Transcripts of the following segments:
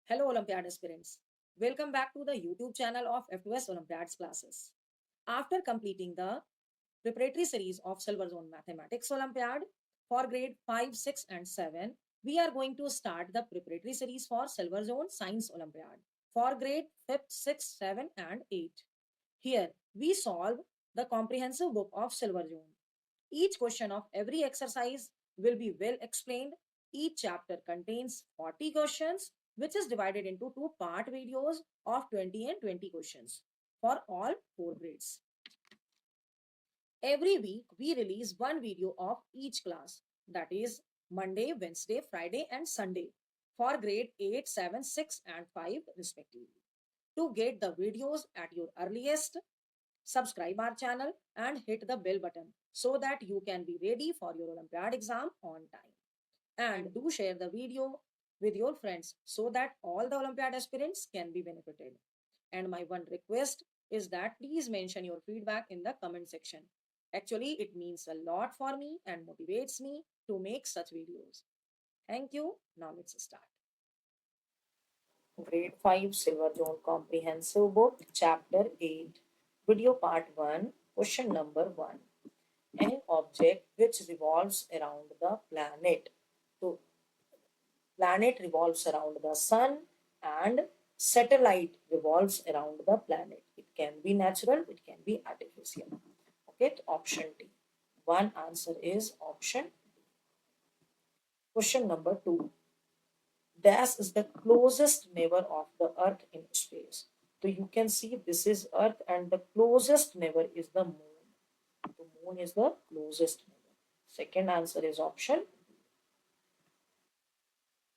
Hello, Olympiad aspirants. Welcome back to the YouTube channel of F2S Olympiads classes. After completing the preparatory series of Silver Zone Mathematics Olympiad for grade 5, 6, and 7, we are going to start the preparatory series for Silver Zone Science Olympiad for grade 5th, 6th, 7, and 8. Here, we solve the comprehensive book of Silver Zone. Each question of every exercise will be well explained. Each chapter contains 40 questions, which is divided into two part videos of 20 and 20 questions for all four grades. Every week, we release one video of each class, that is Monday, Wednesday, Friday, and Sunday for grade 8, 7, 6, and 5, respectively. To get the videos at your earliest, subscribe our channel and hit the bell button so that you can be ready for your Olympiad exam on time. And do share the video with your friends so that all the Olympiad aspirants can be benefited. And my one request is that please mention your feedback in the comment section. Actually, it means a lot for me and motivates me to make such videos. Thank you. Now let's start. Grade 5 Silver Zone Comprehensive Book, Chapter 8, Video Part 1, Question number 1. An object which revolves around the planet. So, planet revolves around the sun and satellite revolves around the planet. It can be natural, it can be artificial. Okay, option D. One answer is option D. Question number 2. Dash is the closest neighbor of the Earth in space. So you can see this is Earth and the closest neighbor is the Moon. The Moon is the closest neighbor. Second answer is option B.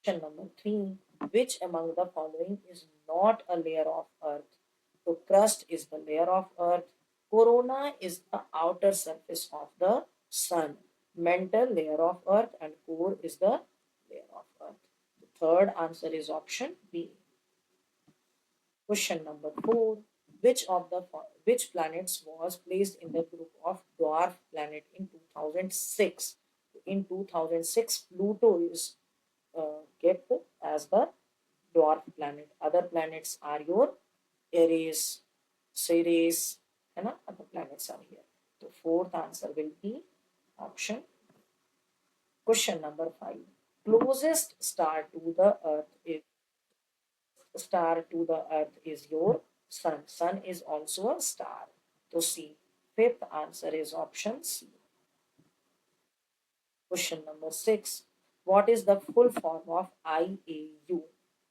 Question number 3. Which among the following is not a layer of Earth? So crust is the layer of Earth. Corona is the outer surface of the Sun. Mantle layer of Earth and core is the layer of Earth. The third answer is option B. Question number 4. Which planets was placed in the group of dwarf planet in 2006? In 2006, Pluto is kept as the dwarf planet. Other planets are your Aries, Ceres, and other planets are here. The fourth answer will be option. Question number 5. Closest star to the Earth is your sun. Sun is also a star. So C. Fifth answer is option C. Question number 6. What is the full form of IAU?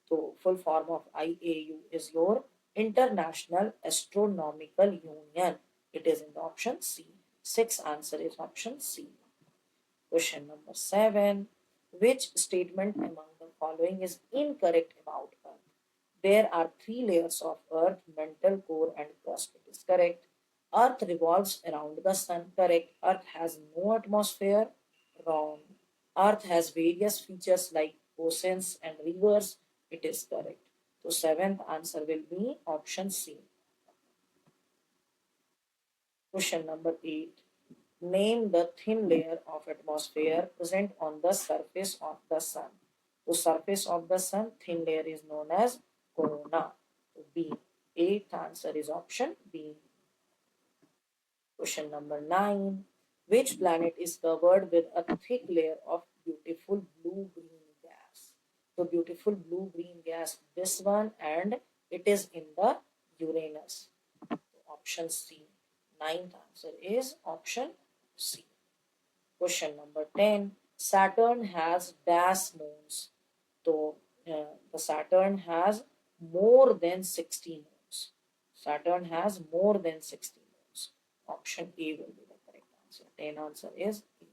So, full form of IAU is your International Astronomical Union. It is in the option C. Sixth answer is option C. Question number 7. Which statement among the following is incorrect about Earth? There are three layers of Earth, mantle, core, and crust. It is correct. Earth revolves around the sun. Correct. Earth has no atmosphere. Wrong. Earth has various features like oceans and rivers. It is correct. So seventh answer will be option C. Question number 8. Name the thin layer of atmosphere present on the surface of the sun. The surface of the sun, thin layer is known as corona. B. Eighth answer is option B. Question number 9. Which planet is covered with a thick layer of beautiful blue-green gas? So beautiful blue-green gas, this one, and it is in the Uranus. Option C. Ninth answer is option C. Question number 10. Saturn has dash moons. So the Saturn has more than 60 moons. Saturn has more than 60 moons. Option A will be the correct answer. 10 answer is A.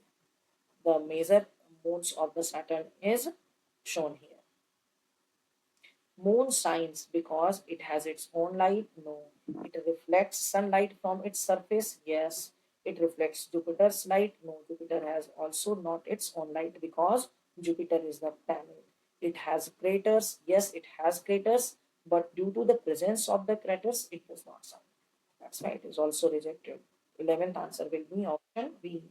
The major moons of the Saturn is shown here. Moon shines because it has its own light? No. It reflects sunlight from its surface? Yes. It reflects Jupiter's light? No. Jupiter has also not its own light because Jupiter is the planet. It has craters? Yes, it has craters, but due to the presence of the craters, it does not shine. That's why it is also rejected. 11th answer will be option B.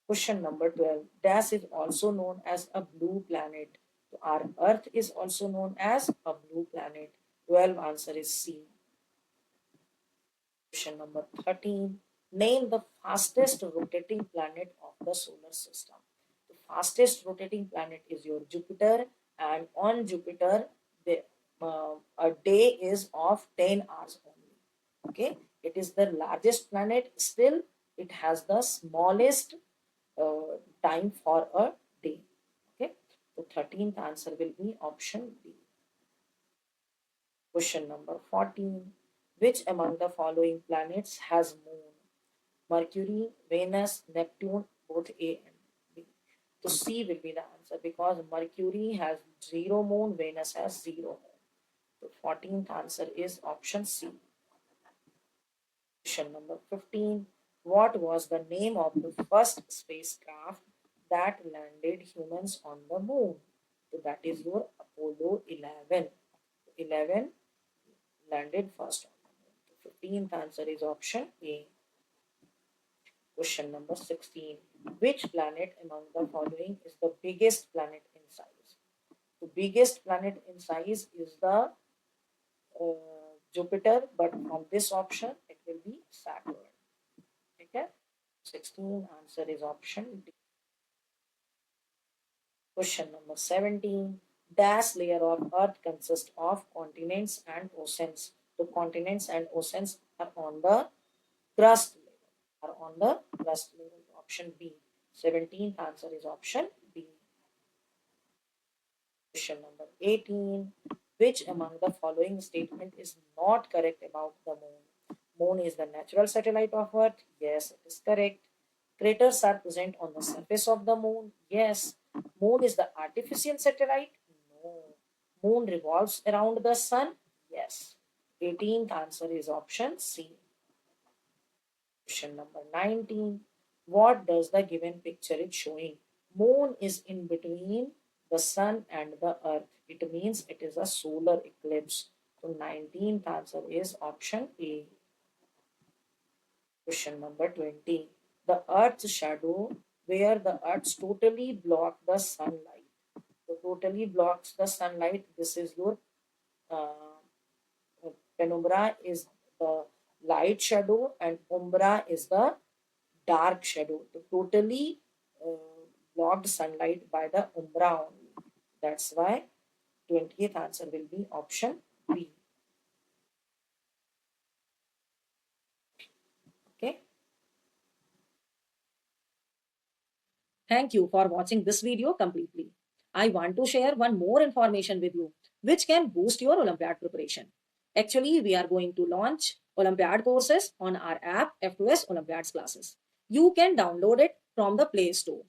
Question number 12. Dash is also known as a blue planet. Our Earth is also known as a blue planet. 12 answer is C. Question number 13. Name the fastest rotating planet of the solar system. The fastest rotating planet is your Jupiter, and on Jupiter, a day is of 10 hours only. Okay, it is the largest planet, still, it has the smallest time for a day. Okay, the 13th answer will be option B. Question number 14. Which among the following planets has moon? Mercury, Venus, Neptune, both A and B. So C will be the answer because Mercury has zero moon, Venus has zero moon. The 14th answer is option C. Question number 15. What was the name of the first spacecraft that landed humans on the moon? So that is your Apollo 11. 11 landed first on the moon. The 15th answer is option A. Question number 16. Which planet among the following is the biggest planet in size? The biggest planet in size is the Jupiter, but from this option, it will be Saturn. Okay? 16 answer is option D. Question number 17. Dash layer of Earth consists of continents and oceans. The continents and oceans are on the crust level. Are on the crust level. Option B. 17th answer is option B. Question number 18. Which among the following statement is not correct about the moon? Moon is the natural satellite of Earth. Yes, it is correct. Craters are present on the surface of the moon. Yes. Moon is the artificial satellite. No. Moon revolves around the sun. Yes. 18th answer is option C. Question number 19. What does the given picture is showing? Moon is in between the sun and the earth. It means it is a solar eclipse. So 19th answer is option A. Question number 20. The earth's shadow where the earth totally block the sunlight. So totally blocks the sunlight. This is your uh, penumbra is the light shadow and umbra is the dark shadow. The totally blocked sunlight by the umbra only. That's why 20th answer will be option B. Okay. Thank you for watching this video completely. I want to share one more information with you, which can boost your Olympiad preparation. Actually, we are going to launch Olympiad courses on our app F2S Olympiads classes. You can download it from the Play Store.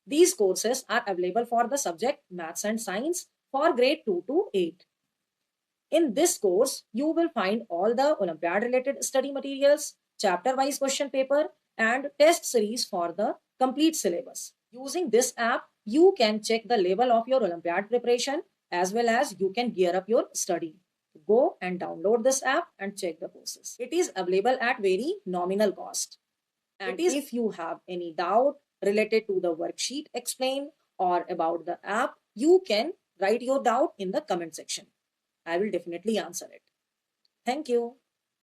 These courses are available for the subject Maths and Science for grade 2 to 8. In this course, you will find all the Olympiad related study materials, chapter wise question paper, and test series for the complete syllabus. Using this app, you can check the level of your Olympiad preparation as well as you can gear up your study. Go and download this app and check the courses. It is available at very nominal cost. And if you have any doubt related to the worksheet explained or about the app, you can write your doubt in the comment section. I will definitely answer it. Thank you.